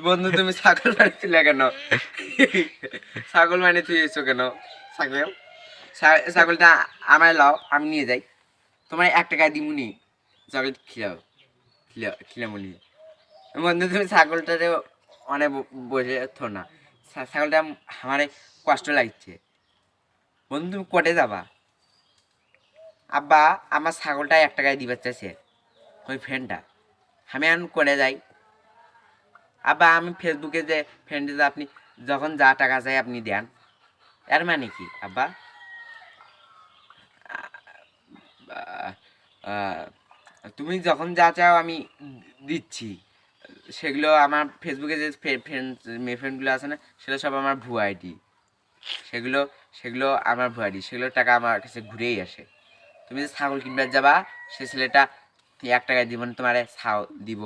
বন্ধু তুমি ছাগল বানিয়েছিলে কেন? ছাগল বানিয়ে তুই এসো কেন? ছাগল ছাগলটা আমায় লাও, আমি নিয়ে যাই, তোমার 1 টাকা দিমুনি, ছাগল খিলামুনি। বন্ধু তুমি ছাগলটারে অনেক বসে থো না, ছাগলটা আমার কষ্ট লাগছে। বন্ধু তুমি কটে যাবা? আব্বা আমার ছাগলটা 1 টাকায় দিবার চাইছে, ওই ফ্রেন্ডটা, আমি এখন করে যাই। আব্বা আমি ফেসবুকে যে ফ্রেন্ডে যে আপনি যখন যা টাকা চাই আপনি দেন, এর মানে কি আব্বা? আহ, আহ, তুমি যখন যা চাও আমি দিচ্ছি, সেগুলো আমার ফেসবুকে যে ফ্রেন্ড মেয়ে ফ্রেন্ডগুলো আছে না, সেগুলো সব আমার ভুয়া আইডি, সেগুলো সেগুলো আমার ভুয়া আইডি, সেগুলোর টাকা আমার কাছে ঘুরেই আসে। তুমি যে ছাগল কিনবার যাবা, সে ছেলেটা 1 টাকায় দিব না, তোমার ছাও দিব।